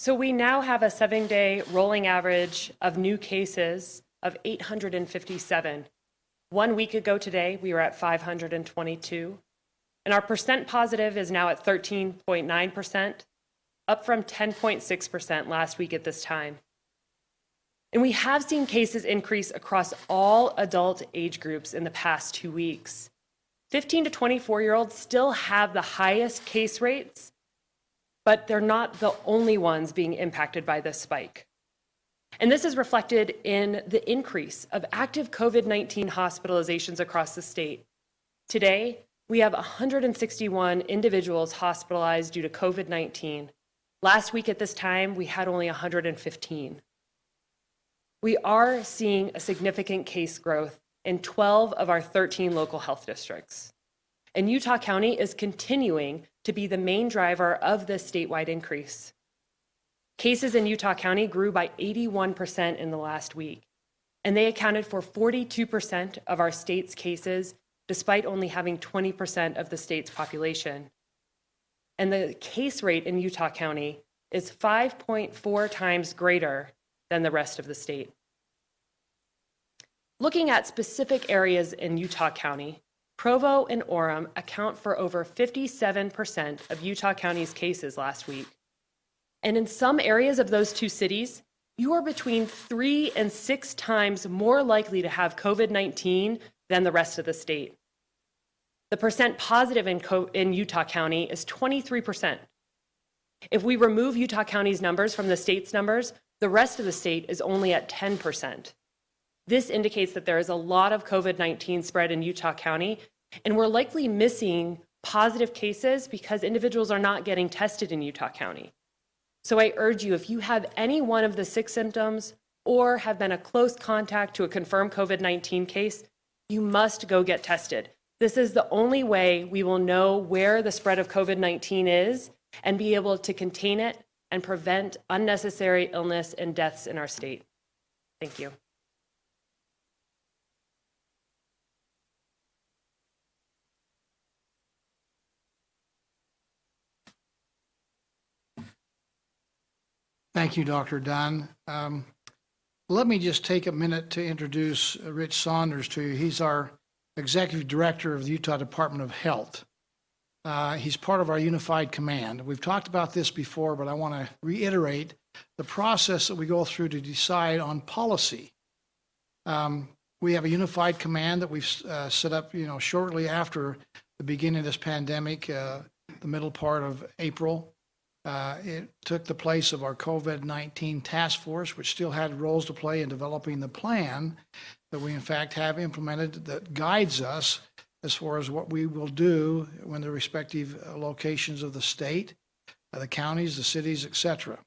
So we now have a 7-day rolling average of new cases of 857. 1 week ago today, we were at 522. And our percent positive is now at 13.9%, up from 10.6% last week at this time. And we have seen cases increase across all adult age groups in the past 2 weeks. 15 to 24-year-olds still have the highest case rates, but they're not the only ones being impacted by this spike. And this is reflected in the increase of active COVID-19 hospitalizations across the state. Today, we have 161 individuals hospitalized due to COVID-19. Last week at this time, we had only 115. We are seeing a significant case growth in 12 of our 13 local health districts. And Utah County is continuing to be the main driver of this statewide increase. Cases in Utah County grew by 81% in the last week, and they accounted for 42% of our state's cases, despite only having 20% of the state's population. And the case rate in Utah County is 5.4 times greater than the rest of the state. Looking at specific areas in Utah County, Provo and Orem account for over 57% of Utah County's cases last week. And in some areas of those two cities, you are between 3 and 6 times more likely to have COVID-19 than the rest of the state. The percent positive in Utah County is 23%. If we remove Utah County's numbers from the state's numbers, the rest of the state is only at 10%. This indicates that there is a lot of COVID-19 spread in Utah County, and we're likely missing positive cases because individuals are not getting tested in Utah County. So I urge you, if you have any one of the 6 symptoms or have been a close contact to a confirmed COVID-19 case, you must go get tested. This is the only way we will know where the spread of COVID-19 is and be able to contain it and prevent unnecessary illness and deaths in our state. Thank you. Thank you, Dr. Dunn. Let me just take a minute to introduce Rich Saunders to you. He's our Executive Director of the Utah Department of Health. He's part of our Unified Command. We've talked about this before, but I want to reiterate the process that we go through to decide on policy. We have a Unified Command that we've set up, shortly after the beginning of this pandemic, the middle part of April. It took the place of our COVID-19 task force, which still had roles to play in developing the plan that we in fact have implemented that guides us as far as what we will do when the respective locations of the state, the counties, the cities, etc.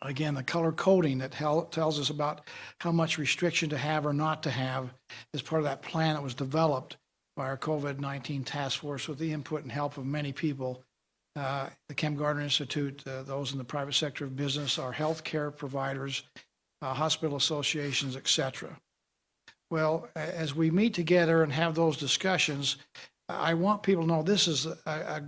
Again, the color coding that tells us about how much restriction to have or not to have is part of that plan that was developed by our COVID-19 task force with the input and help of many people. The Kem Gardner Institute, those in the private sector of business, our healthcare providers, hospital associations, etc. Well, as we meet together and have those discussions, I want people to know this is a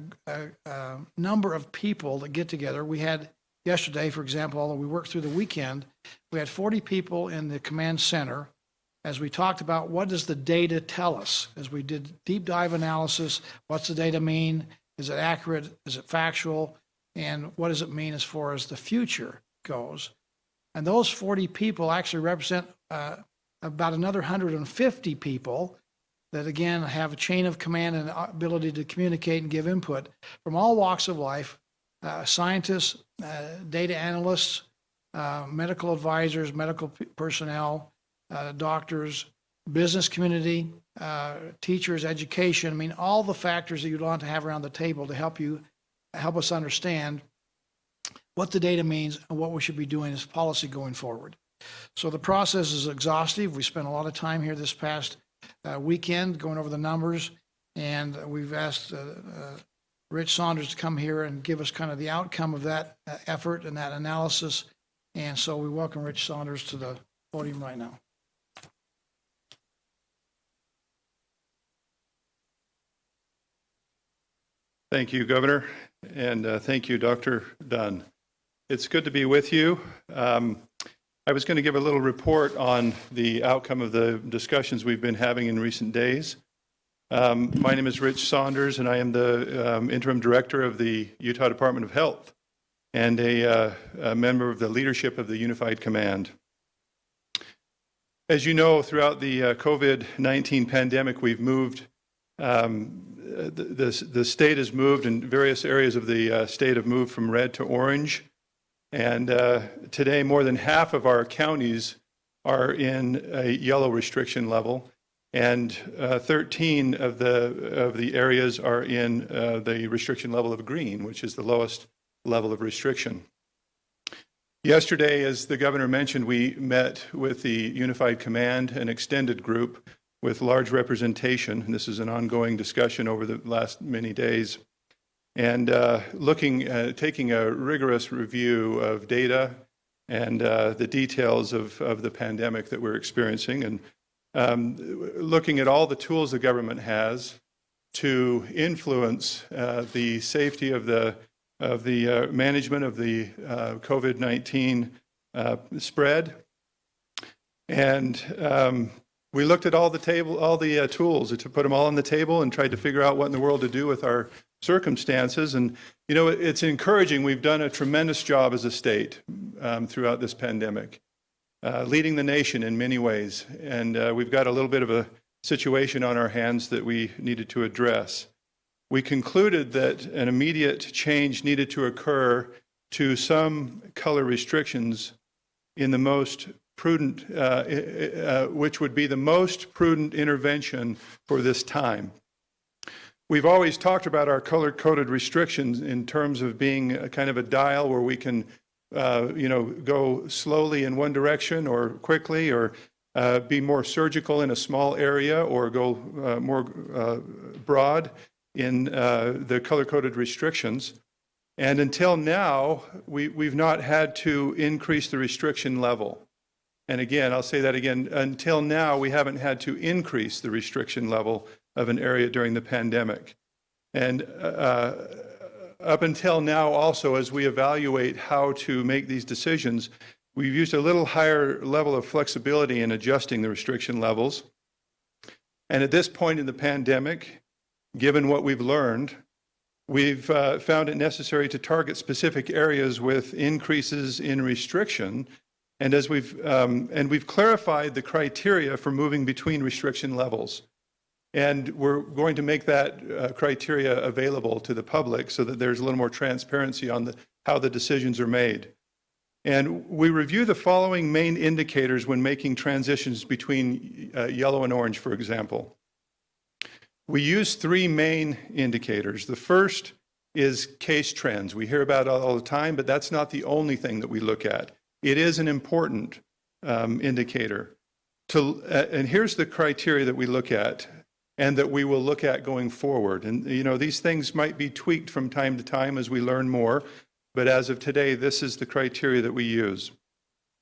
number of people that get together. We had yesterday, for example, although we worked through the weekend, we had 40 people in the command center as we talked about what does the data tell us. As we did deep dive analysis, what's the data mean? Is it accurate? Is it factual? And what does it mean as far as the future goes? And those 40 people actually represent about another 150 people that, again, have a chain of command and ability to communicate and give input from all walks of life, scientists, data analysts, medical advisors, medical personnel, doctors, business community, teachers, education. I mean, all the factors that you'd want to have around the table to help us understand what the data means and what we should be doing as policy going forward. So the process is exhaustive. We spent a lot of time here this past weekend going over the numbers, and we've asked Rich Saunders to come here and give us kind of the outcome of that effort and that analysis. And so we welcome Rich Saunders to the podium right now. Thank you, Governor, and thank you, Dr. Dunn. It's good to be with you. I was going to give a little report on the outcome of the discussions we've been having in recent days. My name is Rich Saunders, and I am the interim director of the Utah Department of Health and a member of the leadership of the Unified Command. As you know, throughout the COVID-19 pandemic, we've moved, the state has moved, and various areas of the state have moved from red to orange. And today, more than half of our counties are in a yellow restriction level, and 13 of the areas are in the restriction level of green, which is the lowest level of restriction. Yesterday, as the governor mentioned, we met with the Unified Command, an extended group with large representation, and this is an ongoing discussion over the last many days, and taking a rigorous review of data and the details of the pandemic that we're experiencing, and looking at all the tools the government has to influence the safety of the management of the COVID-19 spread. And we looked at all the tools to put them all on the table and tried to figure out what in the world to do with our circumstances. And you know, it's encouraging. We've done a tremendous job as a state throughout this pandemic, leading the nation in many ways. And we've got a little bit of a situation on our hands that we needed to address. We concluded that an immediate change needed to occur to some color restrictions in the most prudent, which would be the most prudent intervention for this time. We've always talked about our color-coded restrictions in terms of being a kind of a dial where we can, go slowly in one direction or quickly, or be more surgical in a small area, or go more broad in the color-coded restrictions. And until now, we've not had to increase the restriction level. And again, I'll say that again, until now, we haven't had to increase the restriction level of an area during the pandemic. And up until now also, as we evaluate how to make these decisions, we've used a little higher level of flexibility in adjusting the restriction levels. And at this point in the pandemic, given what we've learned, we've found it necessary to target specific areas with increases in restriction. And as we've clarified the criteria for moving between restriction levels. And we're going to make that criteria available to the public so that there's a little more transparency on how the decisions are made. And we review the following main indicators when making transitions between yellow and orange, for example. We use three main indicators. The first is case trends. We hear about it all the time, but that's not the only thing that we look at. It is an important indicator. And here's the criteria that we look at and that we will look at going forward. And you know, these things might be tweaked from time to time as we learn more, but as of today, this is the criteria that we use.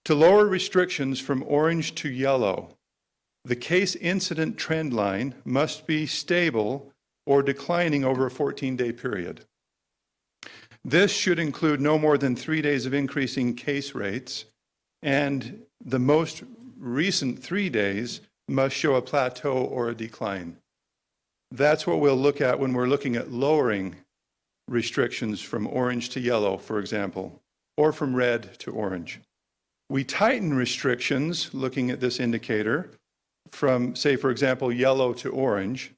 To lower restrictions from orange to yellow, the case incident trend line must be stable or declining over a 14-day period. This should include no more than 3 days of increasing case rates, and the most recent 3 days must show a plateau or a decline. That's what we'll look at when we're looking at lowering restrictions from orange to yellow, for example, or from red to orange. We tighten restrictions, looking at this indicator, from, say, for example, yellow to orange,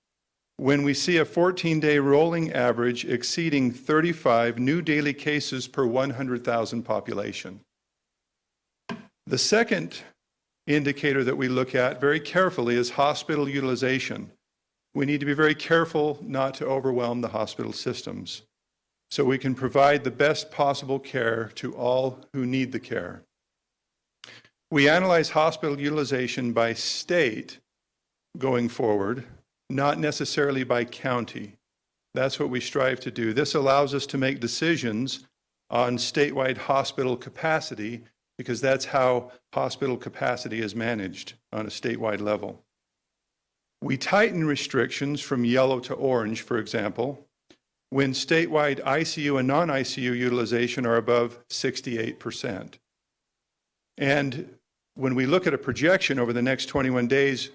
when we see a 14-day rolling average exceeding 35 new daily cases per 100,000 population. The second indicator that we look at very carefully is hospital utilization. We need to be very careful not to overwhelm the hospital systems so we can provide the best possible care to all who need the care. We analyze hospital utilization by state going forward, not necessarily by county. That's what we strive to do. This allows us to make decisions on statewide hospital capacity because that's how hospital capacity is managed on a statewide level. We tighten restrictions from yellow to orange, for example, when statewide ICU and non-ICU utilization are above 68%. And when we look at a projection over the next 21 days,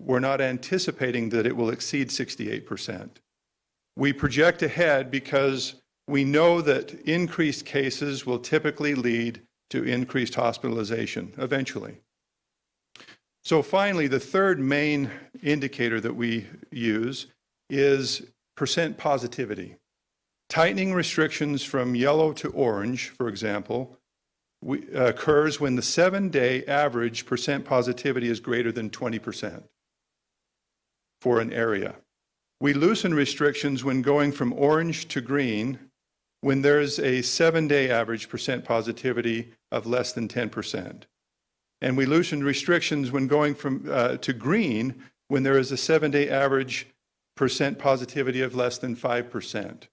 we're not anticipating that it will exceed 68%. We project ahead because we know that increased cases will typically lead to increased hospitalization eventually. So finally, the third main indicator that we use is percent positivity. Tightening restrictions from yellow to orange, for example, occurs when the 7-day average percent positivity is greater than 20% for an area. We loosen restrictions when going from orange to green when there's a 7-day average percent positivity of less than 10%. And we loosen restrictions when going from to green when there is a 7-day average percent positivity of less than 5%.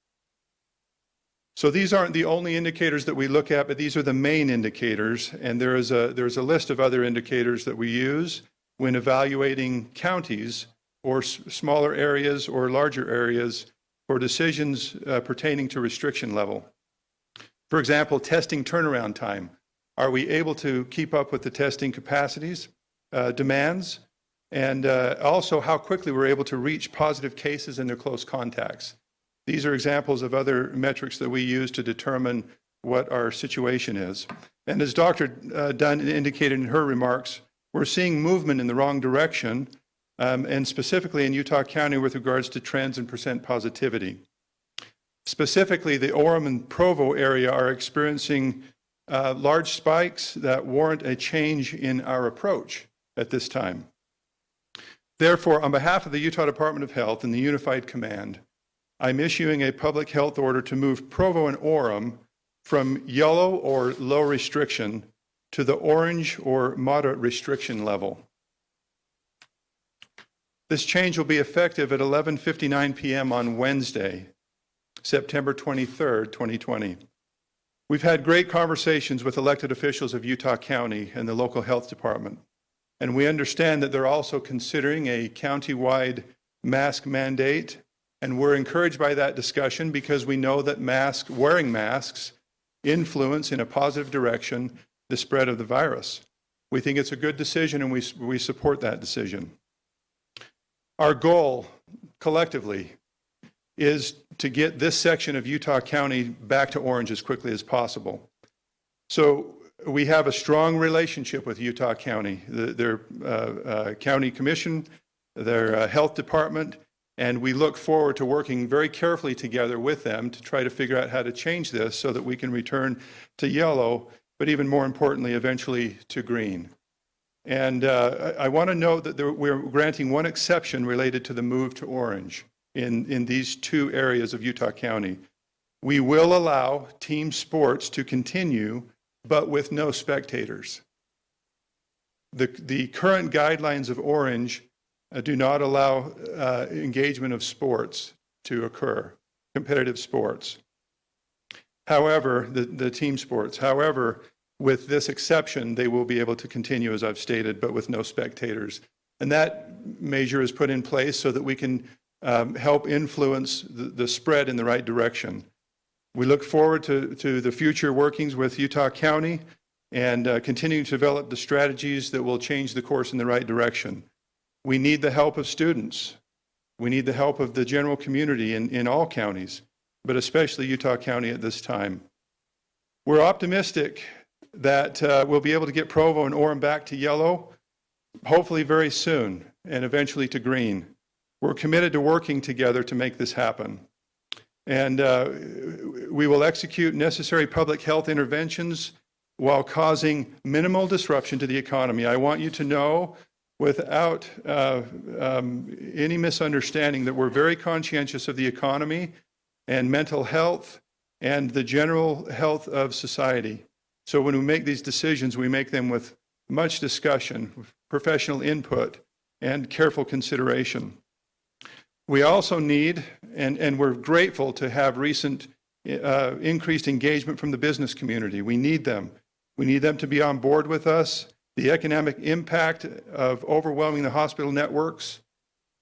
So these aren't the only indicators that we look at, but these are the main indicators. And there's a list of other indicators that we use when evaluating counties or smaller areas or larger areas for decisions pertaining to restriction level. For example, testing turnaround time. Are we able to keep up with the testing capacities, demands, and also how quickly we're able to reach positive cases and their close contacts? These are examples of other metrics that we use to determine what our situation is. And as Dr. Dunn indicated in her remarks, we're seeing movement in the wrong direction, and specifically in Utah County with regards to trends in percent positivity. Specifically, the Orem and Provo area are experiencing large spikes that warrant a change in our approach at this time. Therefore, on behalf of the Utah Department of Health and the Unified Command, I'm issuing a public health order to move Provo and Orem from yellow or low restriction to the orange or moderate restriction level. This change will be effective at 11:59 p.m. on Wednesday, September 23rd, 2020. We've had great conversations with elected officials of Utah County and the local health department, and we understand that they're also considering a county-wide mask mandate, and we're encouraged by that discussion because we know that wearing masks influence in a positive direction the spread of the virus. We think it's a good decision, and we support that decision. Our goal, collectively, is to get this section of Utah County back to orange as quickly as possible. So we have a strong relationship with Utah County, their county commission, their health department, and we look forward to working very carefully together with them to try to figure out how to change this so that we can return to yellow, but even more importantly, eventually to green. And I want to note that we're granting one exception related to the move to orange in these two areas of Utah County. We will allow team sports to continue, but with no spectators. The current guidelines of orange do not allow engagement of sports to occur, competitive sports. However, the team sports. However, with this exception, they will be able to continue, as I've stated, but with no spectators. And that measure is put in place so that we can help influence the spread in the right direction. We look forward to the future workings with Utah County and continuing to develop the strategies that will change the course in the right direction. We need the help of students. We need the help of the general community in all counties, but especially Utah County at this time. We're optimistic that we'll be able to get Provo and Orem back to yellow, hopefully very soon, and eventually to green. We're committed to working together to make this happen. And we will execute necessary public health interventions while causing minimal disruption to the economy. I want you to know, without any misunderstanding, that we're very conscientious of the economy and mental health and the general health of society. So when we make these decisions, we make them with much discussion, professional input, and careful consideration. We also need, and we're grateful to have recent increased engagement from the business community. We need them. We need them to be on board with us. The economic impact of overwhelming the hospital networks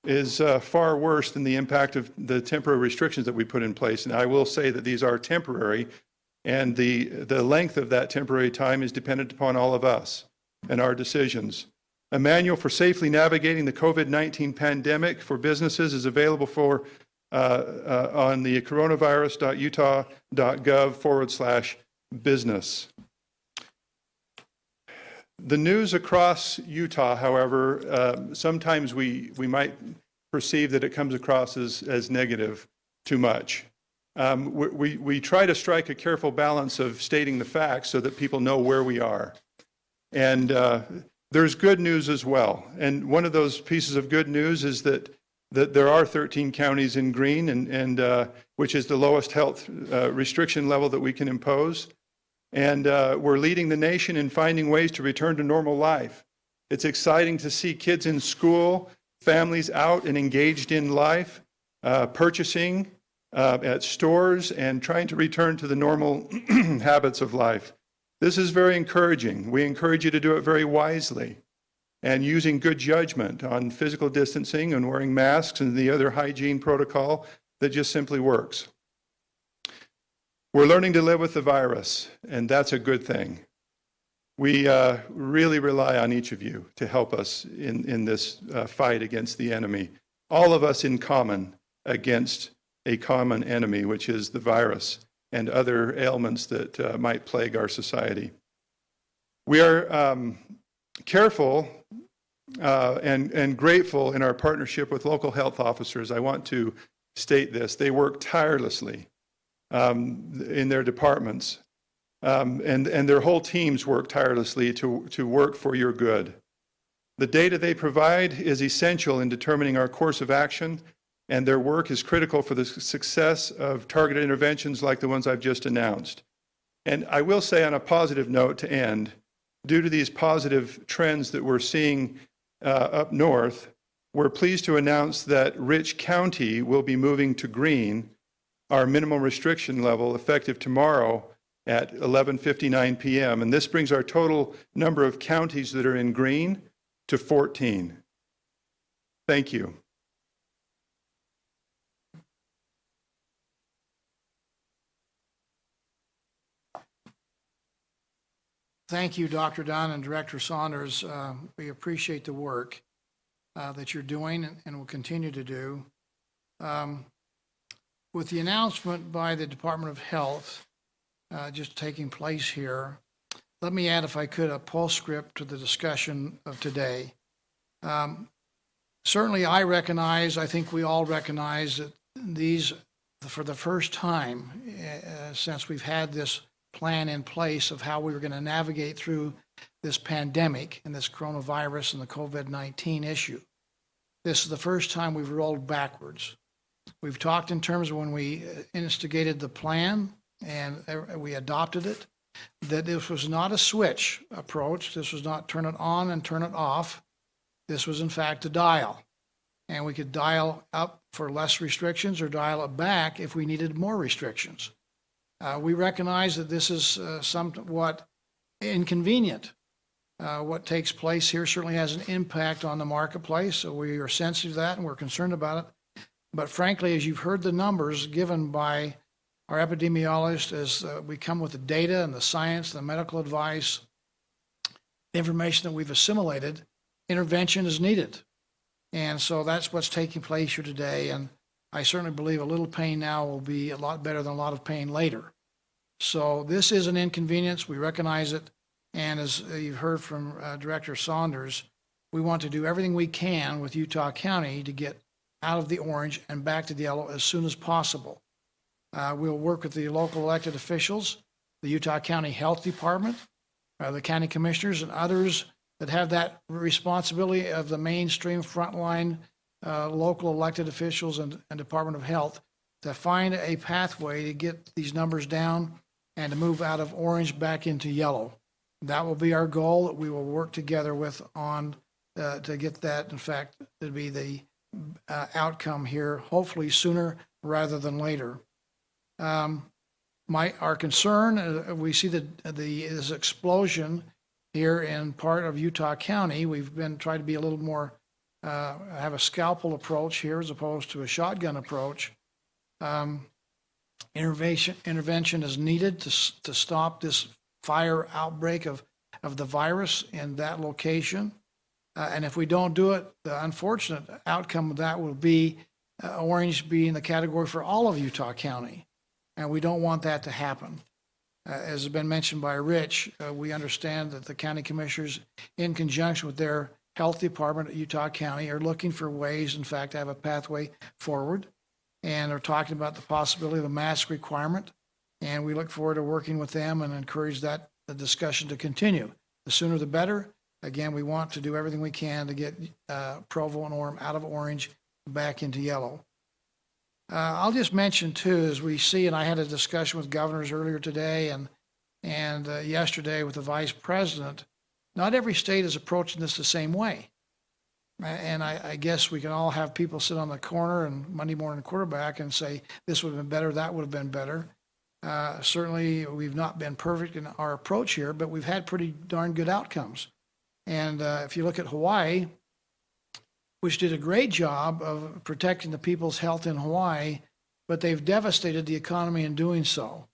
is far worse than the impact of the temporary restrictions that we put in place. And I will say that these are temporary, and the length of that temporary time is dependent upon all of us and our decisions. A manual for safely navigating the COVID-19 pandemic for businesses is available on the coronavirus.utah.gov/business. The news across Utah, however, sometimes we might perceive that it comes across as negative too much. We try to strike a careful balance of stating the facts so that people know where we are. And there's good news as well. And one of those pieces of good news is that there are 13 counties in green, and which is the lowest health restriction level that we can impose. And we're leading the nation in finding ways to return to normal life. It's exciting to see kids in school, families out and engaged in life, purchasing at stores, and trying to return to the normal habits of life. This is very encouraging. We encourage you to do it very wisely and using good judgment on physical distancing and wearing masks and the other hygiene protocol that just simply works. We're learning to live with the virus, and that's a good thing. We really rely on each of you to help us in this fight against the enemy. All of us in common against a common enemy, which is the virus and other ailments that might plague our society. We are careful and grateful in our partnership with local health officers. I want to state this. They work tirelessly in their departments, and their whole teams work tirelessly to work for your good. The data they provide is essential in determining our course of action, and their work is critical for the success of targeted interventions like the ones I've just announced. And I will say on a positive note to end, due to these positive trends that we're seeing up north, we're pleased to announce that Rich County will be moving to green, our minimum restriction level, effective tomorrow at 11:59 p.m. And this brings our total number of counties that are in green to 14. Thank you. Thank you, Dr. Dunn and Director Saunders. We appreciate the work that you're doing and will continue to do. With the announcement by the Department of Health just taking place here, let me add, if I could, a postscript to the discussion of today. Certainly I think we all recognize that these, for the first time since we've had this plan in place of how we were going to navigate through this pandemic and this coronavirus and the COVID-19 issue. This is the first time we've rolled backwards. We've talked in terms of when we instigated the plan and we adopted it, that this was not a switch approach. This was not turn it on and turn it off. This was in fact a dial. And we could dial up for less restrictions or dial it back if we needed more restrictions. We recognize that this is somewhat inconvenient. What takes place here certainly has an impact on the marketplace, so we are sensitive to that and we're concerned about it. But frankly, as you've heard the numbers given by our epidemiologists, as we come with the data and the science, the medical advice, the information that we've assimilated, intervention is needed. And so that's what's taking place here today. And I certainly believe a little pain now will be a lot better than a lot of pain later. So this is an inconvenience. We recognize it. And as you've heard from Director Saunders, we want to do everything we can with Utah County to get out of the orange and back to the yellow as soon as possible. We'll work with the local elected officials, the Utah County Health Department, the county commissioners, and others that have that responsibility of the mainstream frontline local elected officials and Department of Health to find a pathway to get these numbers down and to move out of orange back into yellow. That will be our goal that we will work together with on to get that, in fact, to be the outcome here, hopefully sooner rather than later. Our concern, we see this explosion here in part of Utah County. We've been trying to be a little more have a scalpel approach here as opposed to a shotgun approach. Intervention is needed to stop this fire outbreak of the virus in that location. And if we don't do it, the unfortunate outcome of that will be Orange being the category for all of Utah County. And we don't want that to happen. As has been mentioned by Rich, we understand that the county commissioners, in conjunction with their health department at Utah County, are looking for ways, in fact, to have a pathway forward. And are talking about the possibility of a mask requirement. And we look forward to working with them and encourage the discussion to continue. The sooner the better. Again, we want to do everything we can to get Provo and Orem out of orange back into yellow. I'll just mention too, as we see, and I had a discussion with governors earlier today and yesterday with the vice president, not every state is approaching this the same way. And I guess we can all have people sit on the corner and Monday morning quarterback and say, this would have been better, that would have been better. Certainly, we've not been perfect in our approach here, but we've had pretty darn good outcomes. And if you look at Hawaii, which did a great job of protecting the people's health in Hawaii, but they've devastated the economy in doing so.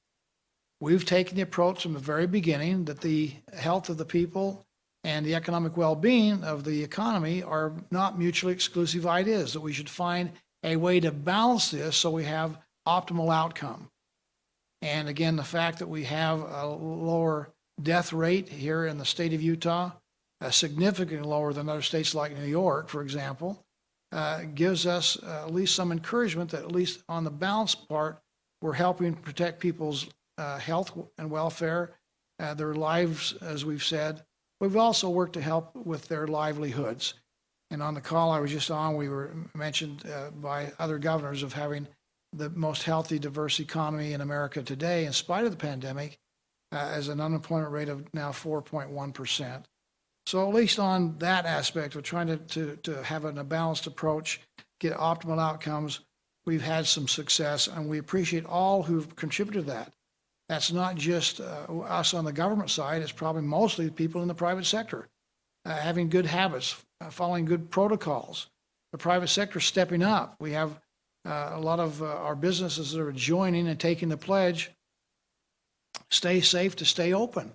We've taken the approach from the very beginning that the health of the people and the economic well-being of the economy are not mutually exclusive ideas, that we should find a way to balance this so we have optimal outcome. And again, the fact that we have a lower death rate here in the state of Utah, significantly lower than other states like New York, for example, gives us at least some encouragement that at least on the balance part, we're helping protect people's health and welfare, their lives, as we've said. We've also worked to help with their livelihoods. And on the call I was just on, we were mentioned by other governors of having the most healthy, diverse economy in America today, in spite of the pandemic, as an unemployment rate of now 4.1%. So at least on that aspect, we're trying to have a balanced approach, get optimal outcomes. We've had some success, and we appreciate all who've contributed to that. That's not just us on the government side, it's probably mostly people in the private sector, having good habits, following good protocols. The private sector stepping up. We have a lot of our businesses that are joining and taking the pledge, stay safe to stay open,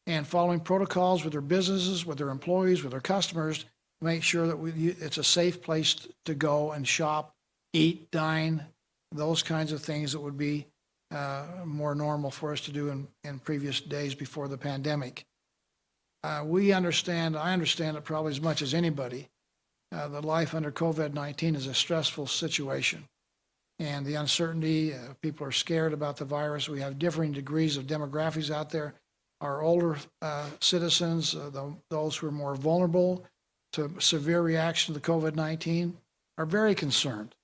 and following protocols with their businesses, with their employees, with their customers, to make sure that it's a safe place to go and shop, eat, dine, those kinds of things that would be more normal for us to do in previous days before the pandemic. I understand it probably as much as anybody, that life under COVID-19 is a stressful situation. And the uncertainty, people are scared about the virus. We have differing degrees of demographics out there. Our older citizens, those who are more vulnerable to severe reaction to the COVID-19, are very concerned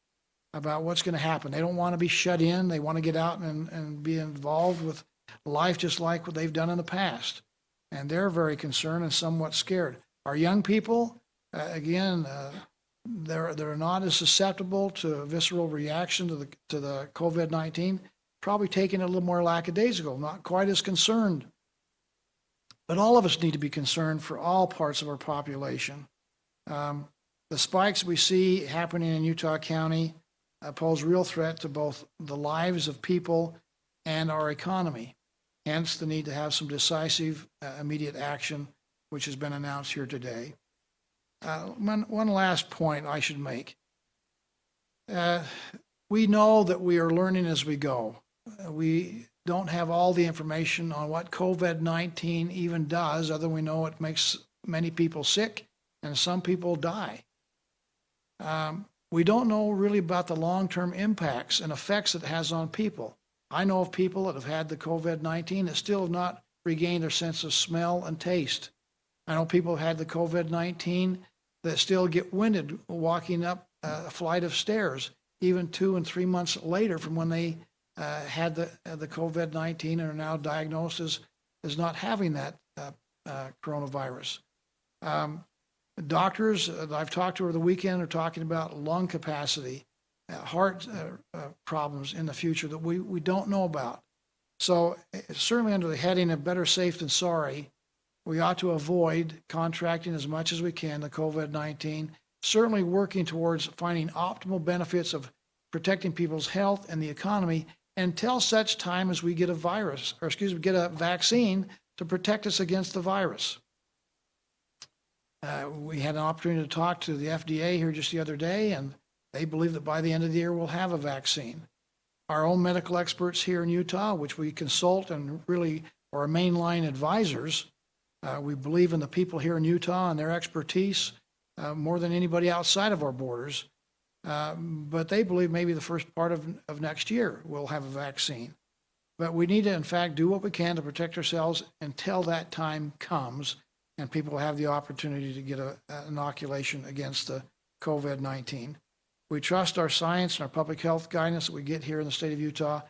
about what's going to happen. They don't want to be shut in. They want to get out and be involved with life just like what they've done in the past. And they're very concerned and somewhat scared. Our young people, again, they're not as susceptible to visceral reaction to the COVID-19, probably taking it a little more lackadaisical, not quite as concerned. But all of us need to be concerned for all parts of our population. The spikes we see happening in Utah County pose real threat to both the lives of people and our economy. Hence the need to have some decisive, immediate action, which has been announced here today. One last point I should make. We know that we are learning as we go. We don't have all the information on what COVID-19 even does, other than we know it makes many people sick and some people die. We don't know really about the long-term impacts and effects it has on people. I know of people that have had the COVID-19 that still have not regained their sense of smell and taste. I know people have had the COVID-19 that still get winded walking up a flight of stairs, even 2 and 3 months later from when they had the COVID-19 and are now diagnosed as not having that coronavirus. Doctors that I've talked to over the weekend are talking about lung capacity, heart problems in the future that we don't know about. So certainly under the heading of better safe than sorry, we ought to avoid contracting as much as we can the COVID-19 certainly working towards finding optimal benefits of protecting people's health and the economy until such time as we get get a vaccine to protect us against the virus. We had an opportunity to talk to the FDA here just the other day, and they believe that by the end of the year we'll have a vaccine. Our own medical experts here in Utah, which we consult and really are our mainline advisors, we believe in the people here in Utah and their expertise more than anybody outside of our borders. But they believe maybe the first part of next year we'll have a vaccine. But we need to, in fact, do what we can to protect ourselves until that time comes and people have the opportunity to get an inoculation against the COVID-19. We trust our science and our public health guidance that we get here in the state of Utah,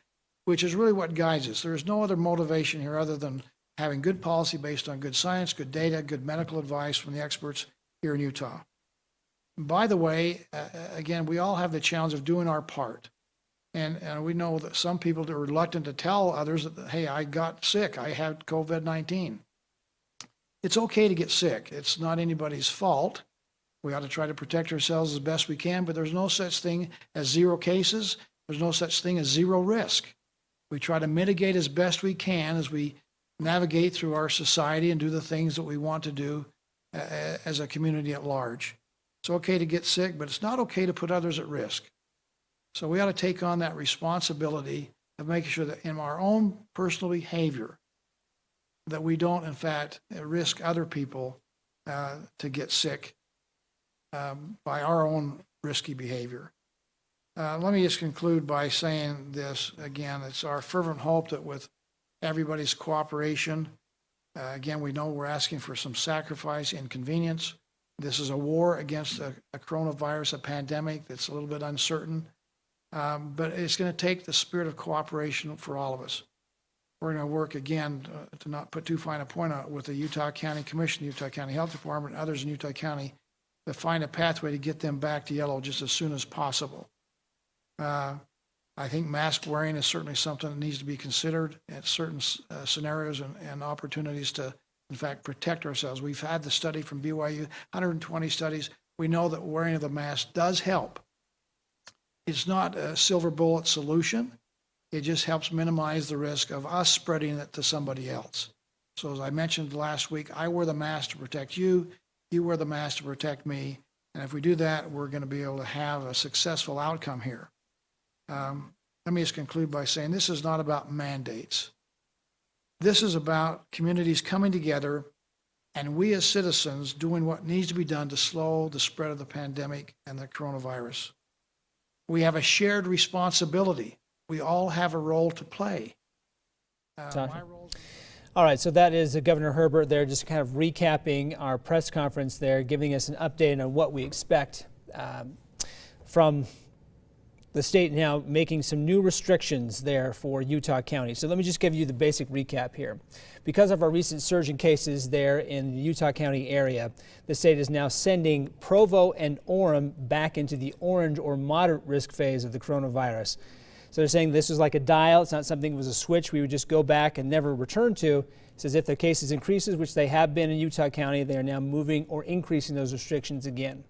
which is really what guides us. There is no other motivation here other than having good policy based on good science, good data, good medical advice from the experts here in Utah. By the way, again, we all have the challenge of doing our part. And we know that some people are reluctant to tell others that, hey, I got sick, I had COVID-19. It's okay to get sick. It's not anybody's fault. We ought to try to protect ourselves as best we can, but there's no such thing as zero cases. There's no such thing as zero risk. We try to mitigate as best we can as we navigate through our society and do the things that we want to do as a community at large. It's okay to get sick, but it's not okay to put others at risk. So we ought to take on that responsibility of making sure that in our own personal behavior, that we don't, in fact, risk other people to get sick by our own risky behavior. Let me just conclude by saying this again. It's our fervent hope that with everybody's cooperation, again, we know we're asking for some sacrifice, inconvenience. This is a war against a coronavirus, a pandemic that's a little bit uncertain, but it's going to take the spirit of cooperation for all of us. We're going to work again to not put too fine a point on it with the Utah County Commission, the Utah County Health Department, and others in Utah County to find a pathway to get them back to yellow just as soon as possible. I think mask wearing is certainly something that needs to be considered at certain scenarios and opportunities to, in fact, protect ourselves. We've had the study from BYU, 120 studies. We know that wearing of the mask does help. It's not a silver bullet solution. It just helps minimize the risk of us spreading it to somebody else. So as I mentioned last week, I wear the mask to protect you, you wear the mask to protect me. And if we do that, we're going to be able to have a successful outcome here. Let me just conclude by saying this is not about mandates. This is about communities coming together and we as citizens doing what needs to be done to slow the spread of the pandemic and the coronavirus. We have a shared responsibility. We all have a role to play. All right, so that is Governor Herbert there, just kind of recapping our press conference there, giving us an update on what we expect from the state now making some new restrictions there for Utah County. So let me just give you the basic recap here. Because of our recent surge in cases there in the Utah County area, the state is now sending Provo and Orem back into the orange or moderate risk phase of the coronavirus. So they're saying this is like a dial. It's not something that was a switch we would just go back and never return to. It says if the cases increases, which they have been in Utah County, they are now moving or increasing those restrictions again.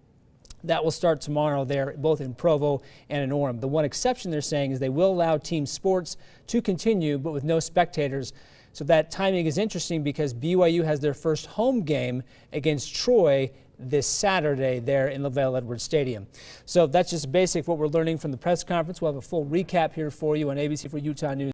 That will start tomorrow there, both in Provo and in Orem. The one exception they're saying is they will allow team sports to continue, but with no spectators. So that timing is interesting because BYU has their first home game against Troy this Saturday there in LaVelle Edwards Stadium. So that's just basic what we're learning from the press conference. We'll have a full recap here for you on ABC4 Utah News.